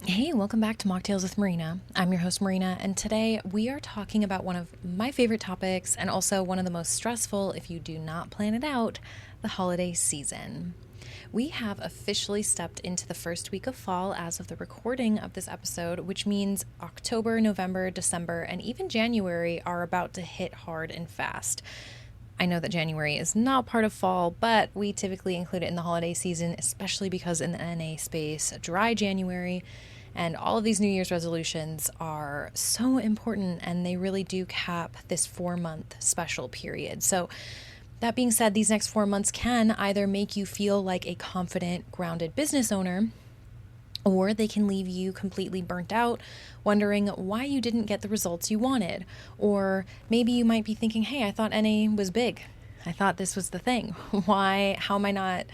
Hey, welcome back to Mocktails with Marina. I'm your host, Marina, and today we are talking about one of my favorite topics and also one of the most stressful if you do not plan it out, the holiday season. We have officially stepped into the first week of fall as of the recording of this episode, which means October, November, December, and even January are about to hit hard and fast. I know that January is not part of fall, but we typically include it in the holiday season, especially because in the NA space, dry January and all of these New Year's resolutions are so important, and they really do cap this 4-month special period. So that being said, these next 4 months can either make you feel like a confident, grounded business owner, or they can leave you completely burnt out, wondering why you didn't get the results you wanted. Or maybe you might be thinking, hey, I thought NA was big. I thought this was the thing. How am I not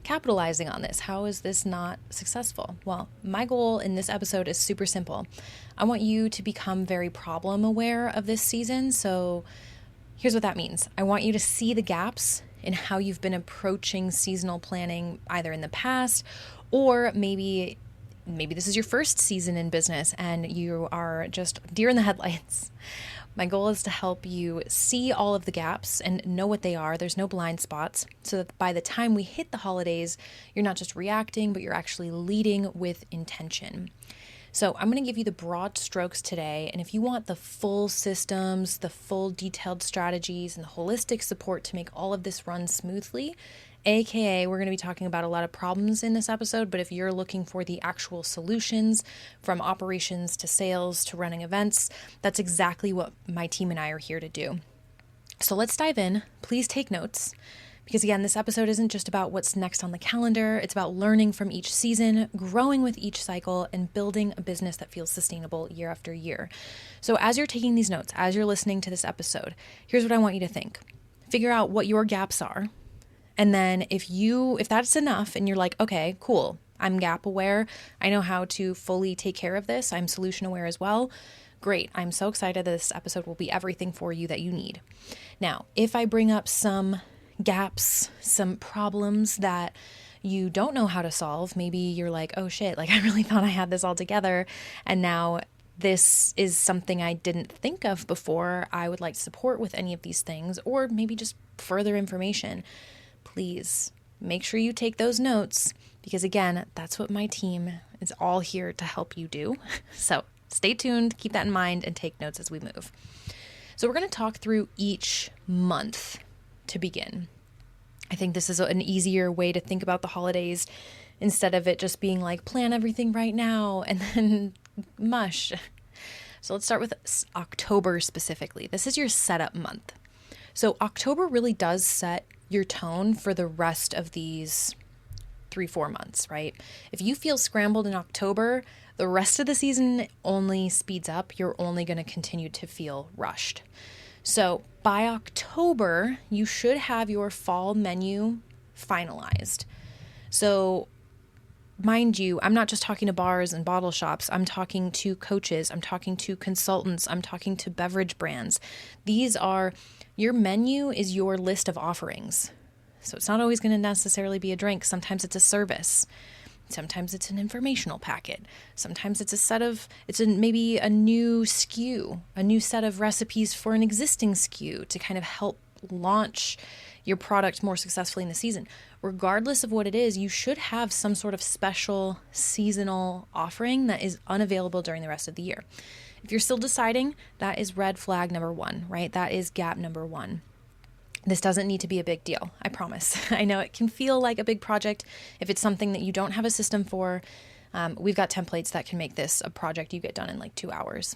capitalizing on this? How is this not successful? Well, my goal in this episode is super simple. I want you to become very problem aware of this season. So here's what that means. I want you to see the gaps in how you've been approaching seasonal planning either in the past, or maybe this is your first season in business and you are just deer in the headlights. My goal is to help you see all of the gaps and know what they are. There's no blind spots, so that by the time we hit the holidays, you're not just reacting, but you're actually leading with intention. So I'm going to give you the broad strokes today, and if you want the full systems, the full detailed strategies, and the holistic support to make all of this run smoothly, AKA, we're going to be talking about a lot of problems in this episode, but if you're looking for the actual solutions from operations to sales to running events, that's exactly what my team and I are here to do. So let's dive in. Please take notes, because again, this episode isn't just about what's next on the calendar. It's about learning from each season, growing with each cycle, and building a business that feels sustainable year after year. So as you're taking these notes, as you're listening to this episode, here's what I want you to think. Figure out what your gaps are. And then if that's enough and you're like, okay, cool, I'm gap aware, I know how to fully take care of this, I'm solution aware as well, great. I'm so excited that this episode will be everything for you that you need. Now, if I bring up some gaps, some problems that you don't know how to solve, maybe you're like, oh shit, like I really thought I had this all together, and now this is something I didn't think of before, I would like support with any of these things, or maybe just further information. Please make sure you take those notes, because again, that's what my team is all here to help you do. So stay tuned, keep that in mind, and take notes as we move. So we're going to talk through each month to begin. I think this is an easier way to think about the holidays instead of it just being like plan everything right now and then mush. So let's start with October specifically. This is your setup month. So October really does set your tone for the rest of these 3-4 months, right? If you feel scrambled in October, the rest of the season only speeds up. You're only going to continue to feel rushed. So by October, you should have your fall menu finalized. So mind you, I'm not just talking to bars and bottle shops. I'm talking to coaches. I'm talking to consultants. I'm talking to beverage brands. Your menu is your list of offerings. So it's not always going to necessarily be a drink. Sometimes it's a service. Sometimes it's an informational packet. Sometimes it's maybe a new SKU, a new set of recipes for an existing SKU to kind of help launch your product more successfully in the season. Regardless of what it is, you should have some sort of special seasonal offering that is unavailable during the rest of the year. If you're still deciding, that is red flag number 1, right? That is gap number 1. This doesn't need to be a big deal, I promise. I know it can feel like a big project if it's something that you don't have a system for. We've got templates that can make this a project you get done in like 2 hours.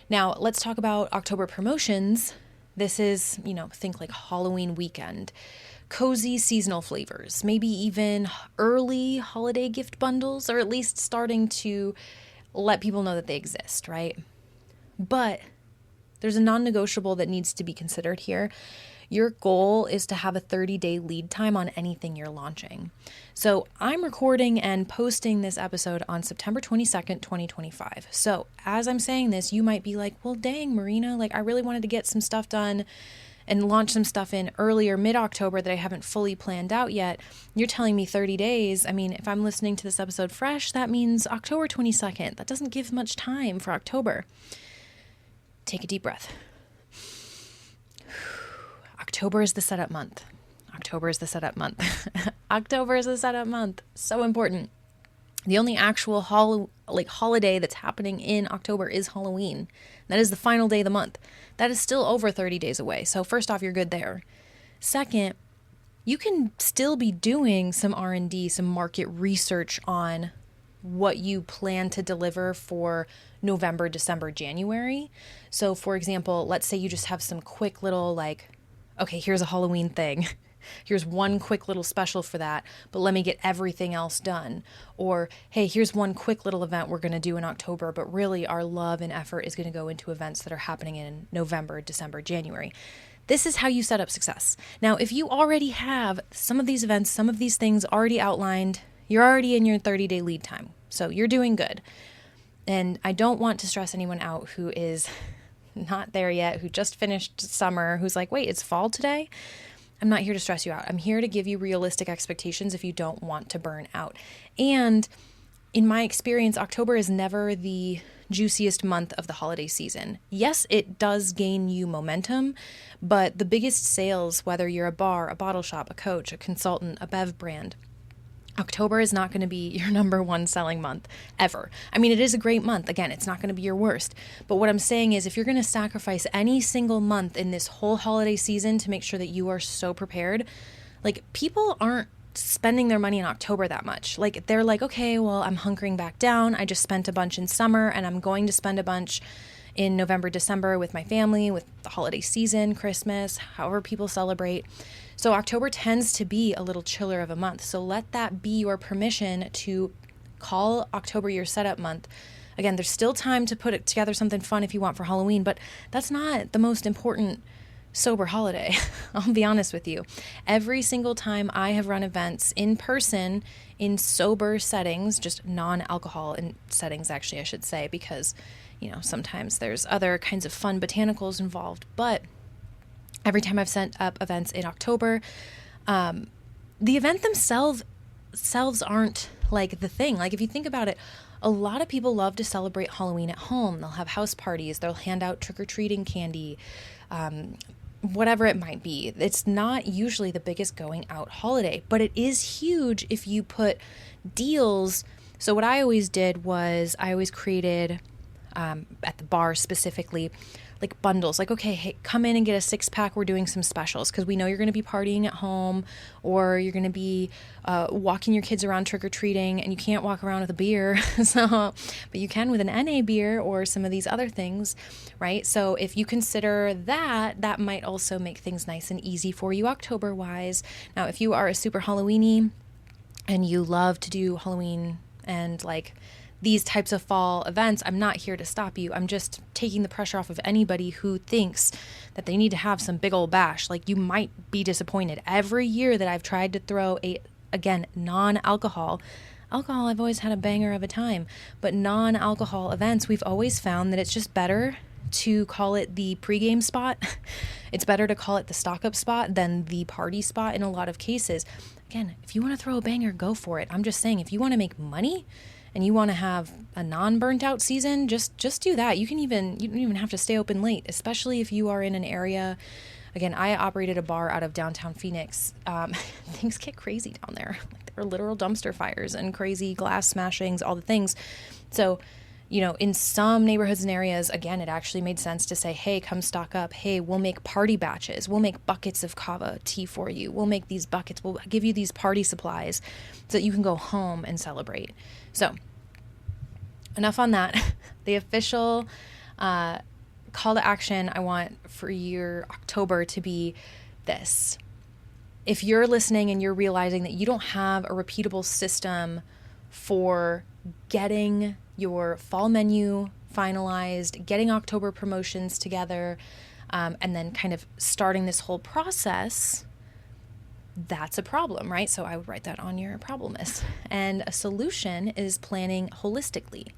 Now, let's talk about October promotions. This is, think like Halloween weekend, cozy seasonal flavors, maybe even early holiday gift bundles, or at least starting to let people know that they exist, right? But there's a non-negotiable that needs to be considered here. Your goal is to have a 30-day lead time on anything you're launching. So I'm recording and posting this episode on September 22nd, 2025. So as I'm saying this, you might be like, well, dang, Marina, like I really wanted to get some stuff done and launch some stuff in earlier mid-October that I haven't fully planned out yet, you're telling me 30 days. I mean, if I'm listening to this episode fresh, that means October 22nd. That doesn't give much time for October. Take a deep breath. October is the setup month. October is the setup month. October is the setup month. So important. The only actual holiday that's happening in October is Halloween. That is the final day of the month. That is still over 30 days away. So first off, you're good there. Second, you can still be doing some R&D, some market research on what you plan to deliver for November, December, January. So for example, let's say you just have some quick little okay, here's a Halloween thing. Here's one quick little special for that, but let me get everything else done. Or, hey, here's one quick little event we're going to do in October, but really our love and effort is going to go into events that are happening in November, December, January. This is how you set up success. Now, if you already have some of these events, some of these things already outlined, you're already in your 30-day lead time. So you're doing good. And I don't want to stress anyone out who is not there yet, who just finished summer, who's like, wait, it's fall today? I'm not here to stress you out. I'm here to give you realistic expectations if you don't want to burn out. And in my experience, October is never the juiciest month of the holiday season. Yes, it does gain you momentum, but the biggest sales, whether you're a bar, a bottle shop, a coach, a consultant, a bev brand, October is not going to be your number one selling month ever. I mean, it is a great month. Again, it's not going to be your worst. But what I'm saying is if you're going to sacrifice any single month in this whole holiday season to make sure that you are so prepared, people aren't spending their money in October that much. They're like, okay, well, I'm hunkering back down. I just spent a bunch in summer and I'm going to spend a bunch in November, December with my family, with the holiday season, Christmas, however people celebrate. So October tends to be a little chiller of a month. So let that be your permission to call October your setup month. Again, there's still time to put together something fun if you want for Halloween, but that's not the most important sober holiday. I'll be honest with you. Every single time I have run events in person in sober settings, just non-alcohol in settings, actually, I should say, because, sometimes there's other kinds of fun botanicals involved, but every time I've set up events in October, the event themselves aren't the thing. If you think about it, a lot of people love to celebrate Halloween at home. They'll have house parties. They'll hand out trick-or-treating candy, whatever it might be. It's not usually the biggest going out holiday, but it is huge if you put deals. So what I always did was I always created, at the bar specifically, bundles, okay, hey, come in and get a 6-pack. We're doing some specials because we know you're going to be partying at home or you're going to be walking your kids around trick-or-treating and you can't walk around with a beer. But you can with an NA beer or some of these other things, right? So if you consider that might also make things nice and easy for you October-wise. Now, if you are a super Halloween-y and you love to do Halloween and these types of fall events, I'm not here to stop you. I'm just taking the pressure off of anybody who thinks that they need to have some big old bash. You might be disappointed. Every year that I've tried to throw again, non-alcohol, I've always had a banger of a time, but non-alcohol events, we've always found that it's just better to call it the pregame spot. It's better to call it the stock-up spot than the party spot in a lot of cases. Again, if you want to throw a banger, go for it. I'm just saying, if you want to make money, and you want to have a non-burnt out season, just do that. You don't even have to stay open late, especially if you are in an area. Again, I operated a bar out of downtown Phoenix. Things get crazy down there. There are literal dumpster fires and crazy glass smashings, all the things. So, in some neighborhoods and areas, again, it actually made sense to say, hey, come stock up. Hey, we'll make party batches. We'll make buckets of kava tea for you. We'll make these buckets. We'll give you these party supplies so that you can go home and celebrate. So enough on that. The official call to action I want for your October to be this. If you're listening and you're realizing that you don't have a repeatable system for getting your fall menu finalized, getting October promotions together, and then kind of starting this whole process, that's a problem, right? So I would write that on your problem list. And a solution is planning holistically.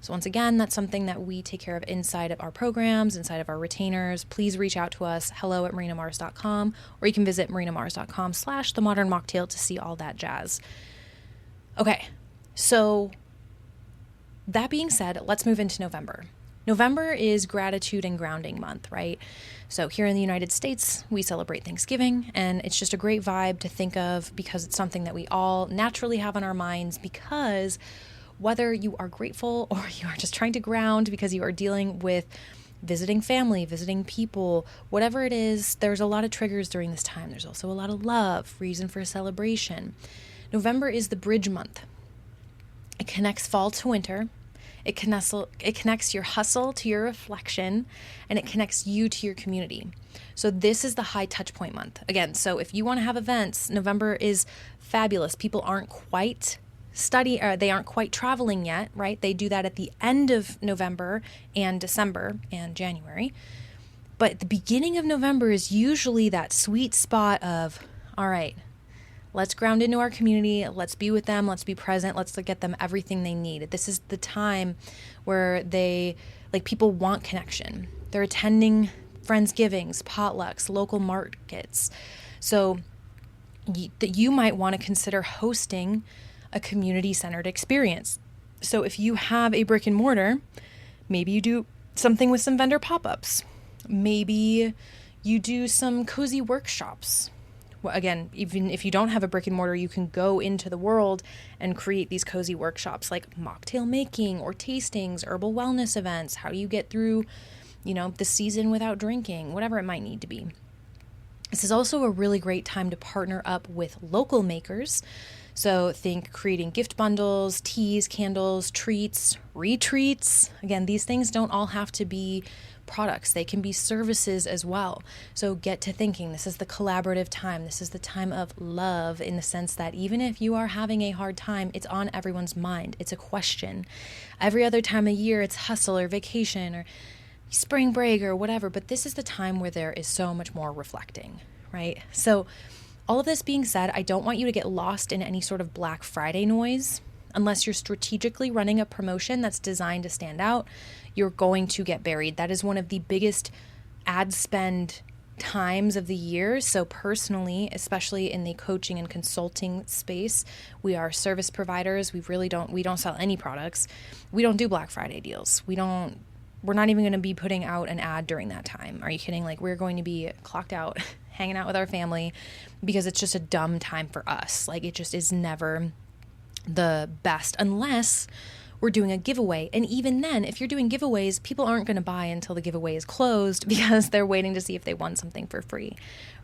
So once again, that's something that we take care of inside of our programs, inside of our retainers. Please reach out to us, hello@marinamars.com, or you can visit marinamars.com/themodernmocktail to see all that jazz. Okay, so that being said, let's move into November. November is gratitude and grounding month, right? So here in the United States, we celebrate Thanksgiving, and it's just a great vibe to think of because it's something that we all naturally have on our minds, because whether you are grateful or you are just trying to ground because you are dealing with visiting family, visiting people, whatever it is, there's a lot of triggers during this time. There's also a lot of love, reason for celebration. November is the bridge month. It connects fall to winter. It connects your hustle to your reflection, and it connects you to your community. So this is the high touch point month. Again, so if you want to have events, November is fabulous. People aren't quite they aren't quite traveling yet, right? They do that at the end of November and December and January. But the beginning of November is usually that sweet spot of, all right, let's ground into our community. Let's be with them. Let's be present. Let's get them everything they need. This is the time where people want connection. They're attending Friendsgivings, potlucks, local markets. So you might want to consider hosting a community-centered experience. So if you have a brick and mortar, maybe you do something with some vendor pop-ups. Maybe you do some cozy workshops. Well, again, even if you don't have a brick and mortar, you can go into the world and create these cozy workshops like mocktail making or tastings, herbal wellness events. How do you get through, the season without drinking, whatever it might need to be. This is also a really great time to partner up with local makers. So think creating gift bundles, teas, candles, treats, retreats. Again, these things don't all have to be products. They can be services as well. So get to thinking. This is the collaborative time. This is the time of love, in the sense that even if you are having a hard time, it's on everyone's mind. It's a question. Every other time of year, it's hustle or vacation or spring break or whatever. But this is the time where there is so much more reflecting, right? So all of this being said, I don't want you to get lost in any sort of Black Friday noise. Unless you're strategically running a promotion that's designed to stand out, you're going to get buried. That is one of the biggest ad spend times of the year. So personally, especially in the coaching and consulting space, we are service providers. We don't sell any products. We don't do Black Friday deals. We're not even going to be putting out an ad during that time. Are you kidding? We're going to be clocked out, hanging out with our family, because it's just a dumb time for us. It just is never the best unless we're doing a giveaway. And even then, if you're doing giveaways, people aren't going to buy until the giveaway is closed because they're waiting to see if they won something for free,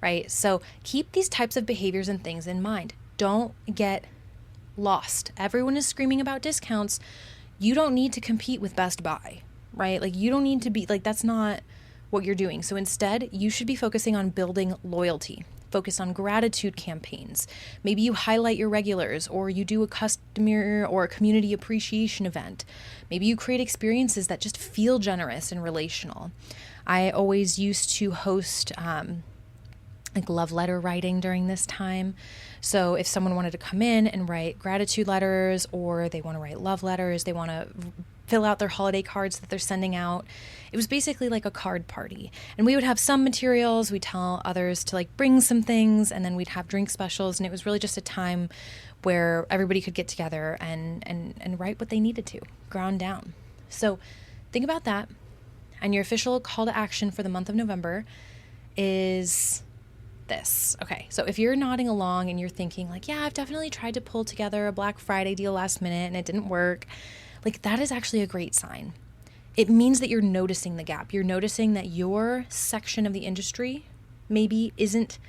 right? So keep these types of behaviors and things in mind. Don't get lost. Everyone is screaming about discounts. You don't need to compete with Best Buy, right? You don't need to be that's not what you're doing. So instead, you should be focusing on building loyalty. Focus on gratitude campaigns. Maybe you highlight your regulars, or you do a customer or a community appreciation event. Maybe you create experiences that just feel generous and relational. I always used to host love letter writing during this time. So if someone wanted to come in and write gratitude letters, or they want to write love letters, they want to fill out their holiday cards that they're sending out. It was basically like a card party. And we would have some materials, we'd tell others to bring some things, and then we'd have drink specials. And it was really just a time where everybody could get together and write what they needed to, ground down. So think about that. And your official call to action for the month of November is this. Okay, so if you're nodding along and you're thinking yeah, I've definitely tried to pull together a Black Friday deal last minute and it didn't work, that is actually a great sign. It means that you're noticing the gap. You're noticing that your section of the industry maybe isn't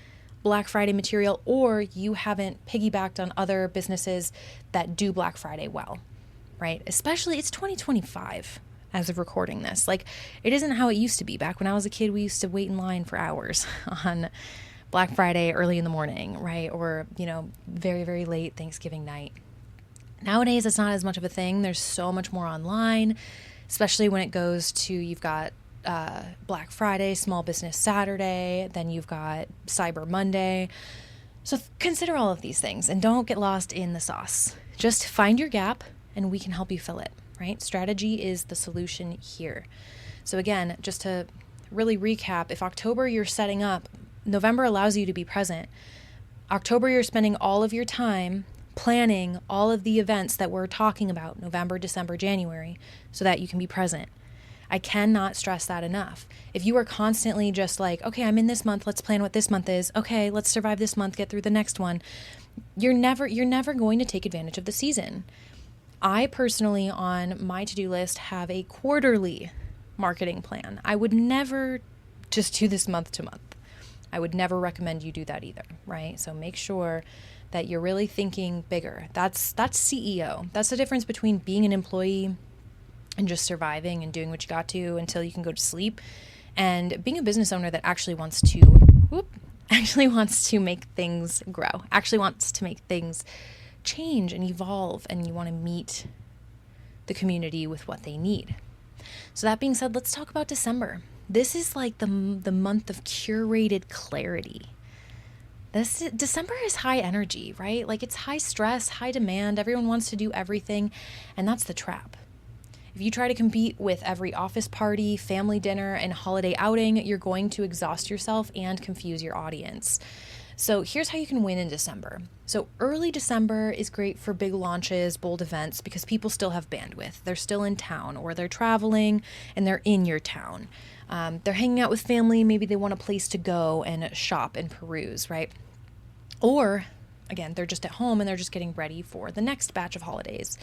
Black Friday material, or you haven't piggybacked on other businesses that do Black Friday well, right? Especially, it's 2025 as of recording this. It isn't how it used to be. Back when I was a kid, we used to wait in line for hours on Black Friday early in the morning, right? Or, very, very late Thanksgiving night. Nowadays, it's not as much of a thing. There's so much more online, especially when it goes to, you've got Black Friday, Small Business Saturday, then you've got Cyber Monday. So consider all of these things and don't get lost in the sauce. Just find your gap and we can help you fill it. right? Strategy is the solution here. So again, just to really recap, if October you're setting up, November allows you to be present. October you're spending all of your time planning all of the events that we're talking about, November, December, January, so that you can be present. I cannot stress that enough. If you are constantly just like, okay, I'm in this month, let's plan what this month is. Okay, let's survive this month, get through the next one. You're never going to take advantage of the season. I personally, on my to-do list, have a quarterly marketing plan. I would never just do this month to month. I would never recommend you do that either, right? So make sure that you're really thinking bigger. That's CEO. That's the difference between being an employee and just surviving and doing what you got to until you can go to sleep, and being a business owner that actually wants to make things grow, actually wants to make things change and evolve, and you want to meet the community with what they need. So that being said, let's talk about December. This is like the month of curated clarity. December is high energy, right? Like it's high stress, high demand. Everyone wants to do everything, and that's the trap. If you try to compete with every office party, family dinner, and holiday outing, you're going to exhaust yourself and confuse your audience. So here's how you can win in December. So early December is great for big launches, bold events, because people still have bandwidth. They're still in town, or they're traveling and they're in your town. They're hanging out with family. Maybe they want a place to go and shop and peruse, right? Or again, they're just at home and they're just getting ready for the next batch of holidays.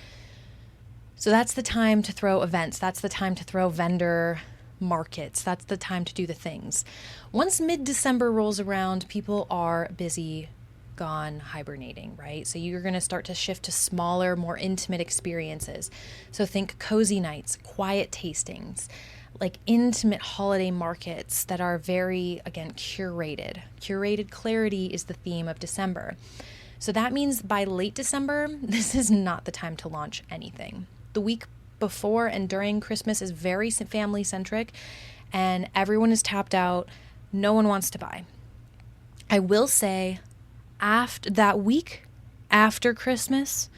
So that's the time to throw events. That's the time to throw vendor markets. That's the time to do the things. Once mid-December rolls around, people are busy, gone, hibernating, right? So you're going to start to shift to smaller, more intimate experiences. So think cozy nights, quiet tastings, like intimate holiday markets that are very, again, curated. Curated clarity is the theme of December. So that means by late December, this is not the time to launch anything. The week before and during Christmas is very family-centric, and everyone is tapped out. No one wants to buy. I will say, after that week after Christmas,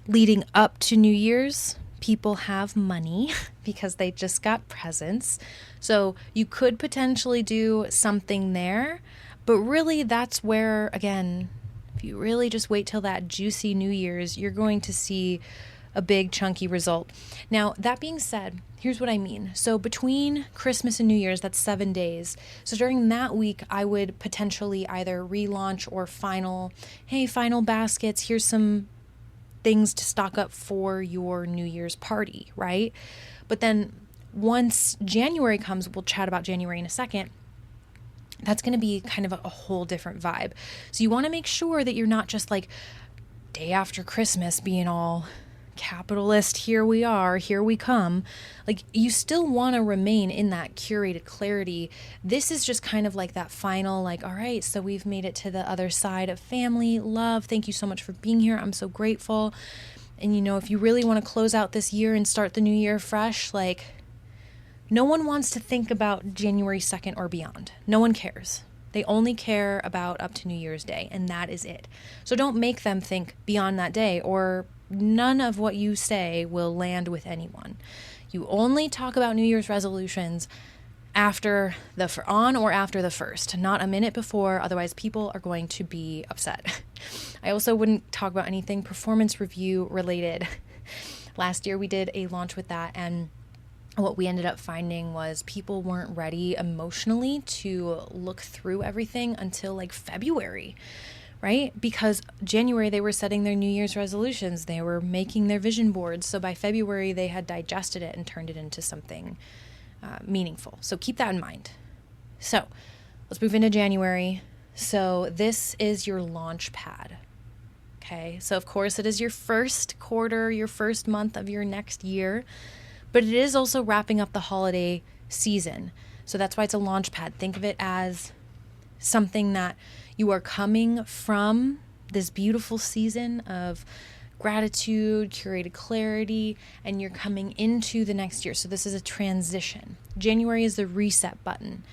leading up to New Year's, people have money because they just got presents. So you could potentially do something there, but really that's where, again, if you really just wait till that juicy New Year's, you're going to see a big chunky result. Now, that being said, here's what I mean. So between Christmas and New Year's, that's 7 days. So during that week, I would potentially either relaunch or final baskets. Here's some things to stock up for your New Year's party, right? But then once January comes, we'll chat about January in a second, that's going to be kind of a whole different vibe. So you want to make sure that you're not just like day after Christmas being all capitalist, here we are, here we come. Like, you still want to remain in that curated clarity. This is just kind of like that final, like, all right, so we've made it to the other side of family, love. Thank you so much for being here. I'm so grateful. And, if you really want to close out this year and start the new year fresh, like, no one wants to think about January 2nd or beyond. No one cares. They only care about up to New Year's Day, and that is it. So don't make them think beyond that day, or none of what you say will land with anyone. You only talk about New Year's resolutions on or after the 1st, not a minute before, otherwise people are going to be upset. I also wouldn't talk about anything performance review related. Last year we did a launch with that, and what we ended up finding was people weren't ready emotionally to look through everything until like February, right? Because January they were setting their New Year's resolutions, they were making their vision boards. So by February they had digested it and turned it into something meaningful. So keep that in mind. So let's move into January. So this is your launch pad. Okay. So of course it is your first quarter, your first month of your next year. But it is also wrapping up the holiday season. So that's why it's a launch pad. Think of it as something that you are coming from this beautiful season of gratitude, curated clarity, and you're coming into the next year. So this is a transition. January is the reset button.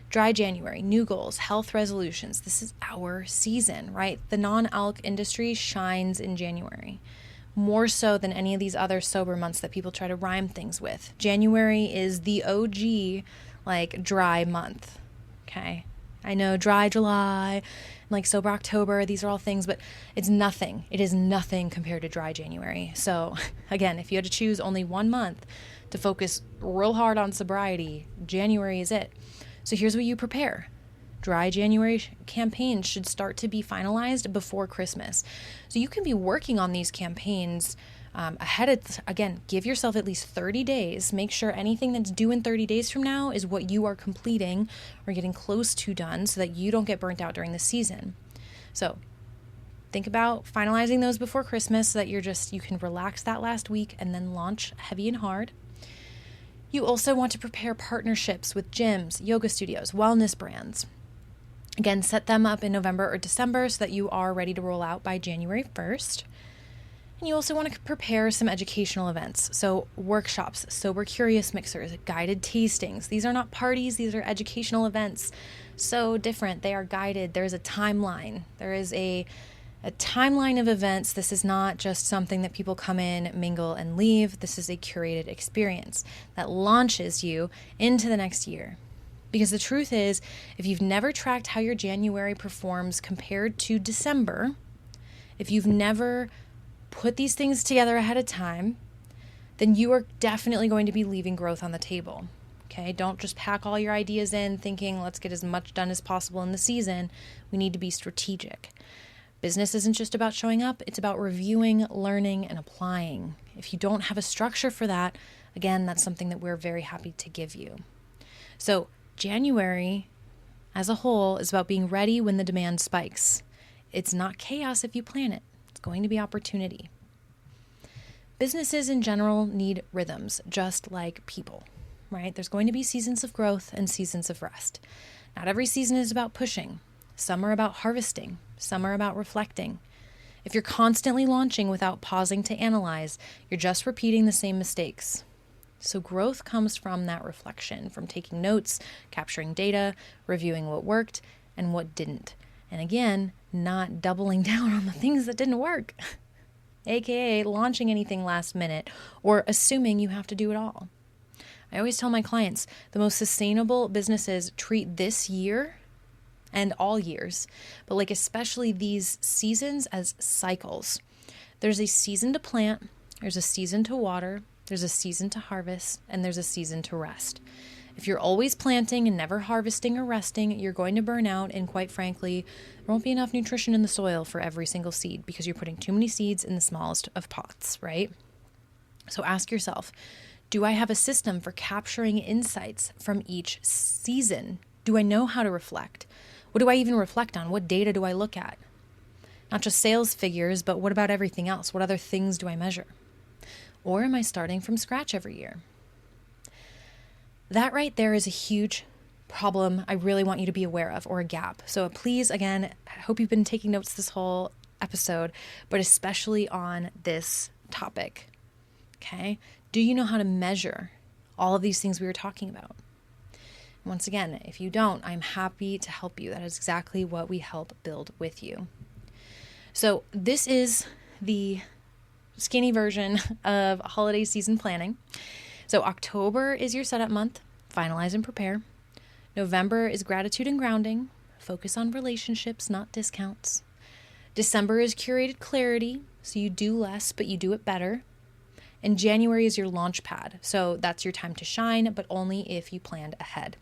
Dry January, new goals, health resolutions. This is our season, right? The non-alc industry shines in January. more so than any of these other sober months that people try to rhyme things with. January is the OG, like, dry month, okay? I know dry July, like sober October, these are all things, but it's nothing. It is nothing compared to dry January. So again, if you had to choose only one month to focus real hard on sobriety, January is it. So here's what you prepare. Dry January campaigns should start to be finalized before Christmas. So you can be working on these campaigns again, give yourself at least 30 days. Make sure anything that's due in 30 days from now is what you are completing or getting close to done so that you don't get burnt out during the season. So think about finalizing those before Christmas so that you can relax that last week and then launch heavy and hard. You also want to prepare partnerships with gyms, yoga studios, wellness brands. Again, set them up in November or December so that you are ready to roll out by January 1st. And you also want to prepare some educational events. So workshops, sober curious mixers, guided tastings. These are not parties, these are educational events. So different. They are guided. There's a timeline. There is a timeline of events. This is not just something that people come in, mingle, and leave. This is a curated experience that launches you into the next year. Because the truth is, if you've never tracked how your January performs compared to December, if you've never put these things together ahead of time, then you are definitely going to be leaving growth on the table. Okay? Don't just pack all your ideas in thinking, let's get as much done as possible in the season. We need to be strategic. Business isn't just about showing up, it's about reviewing, learning, and applying. If you don't have a structure for that, again, that's something that we're very happy to give you. So January as a whole is about being ready when the demand spikes. It's not chaos if you plan it. It's going to be opportunity. Businesses in general need rhythms, just like people, right? There's going to be seasons of growth and seasons of rest. Not every season is about pushing. Some are about harvesting. Some are about reflecting. If you're constantly launching without pausing to analyze, you're just repeating the same mistakes. So growth comes from that reflection, from taking notes, capturing data, reviewing what worked and what didn't. And again, not doubling down on the things that didn't work, aka launching anything last minute or assuming you have to do it all. I always tell my clients the most sustainable businesses treat this year and all years, but like especially these seasons as cycles. There's a season to plant, there's a season to water, there's a season to harvest, and there's a season to rest. If you're always planting and never harvesting or resting, you're going to burn out, and quite frankly, there won't be enough nutrition in the soil for every single seed because you're putting too many seeds in the smallest of pots, right? So ask yourself, do I have a system for capturing insights from each season? Do I know how to reflect? What do I even reflect on? What data do I look at? Not just sales figures, but what about everything else? What other things do I measure? Or am I starting from scratch every year? That right there is a huge problem I really want you to be aware of, or a gap. So please, again, I hope you've been taking notes this whole episode, but especially on this topic, okay? Do you know how to measure all of these things we were talking about? Once again, if you don't, I'm happy to help you. That is exactly what we help build with you. So this is the skinny version of holiday season planning. So October is your setup month, finalize and prepare. November is gratitude and grounding, focus on relationships, not discounts. December is curated clarity, so you do less, but you do it better. And January is your launchpad, so that's your time to shine, but only if you planned ahead.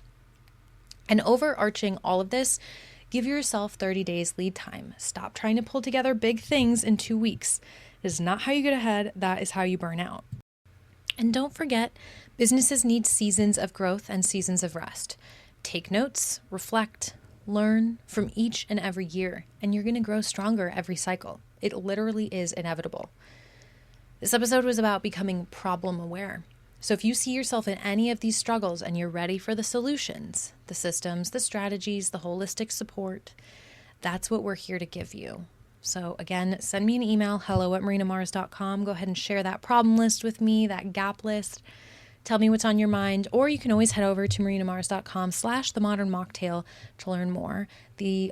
And overarching all of this, give yourself 30 days lead time. Stop trying to pull together big things in 2 weeks. It is not how you get ahead, that is how you burn out. And don't forget, businesses need seasons of growth and seasons of rest. Take notes, reflect, learn from each and every year, and you're going to grow stronger every cycle. It literally is inevitable. This episode was about becoming problem aware. So if you see yourself in any of these struggles and you're ready for the solutions, the systems, the strategies, the holistic support, that's what we're here to give you. So again, send me an email, hello@marinamars.com. Go ahead and share that problem list with me, that gap list. Tell me what's on your mind, or you can always head over to marinamars.com/themodernmocktail to learn more.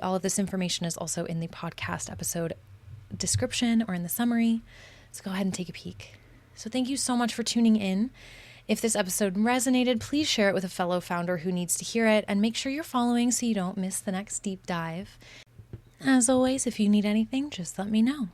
All of this information is also in the podcast episode description or in the summary. let's go ahead and take a peek. So thank you so much for tuning in. If this episode resonated, please share it with a fellow founder who needs to hear it, and make sure you're following so you don't miss the next deep dive. As always, if you need anything, just let me know.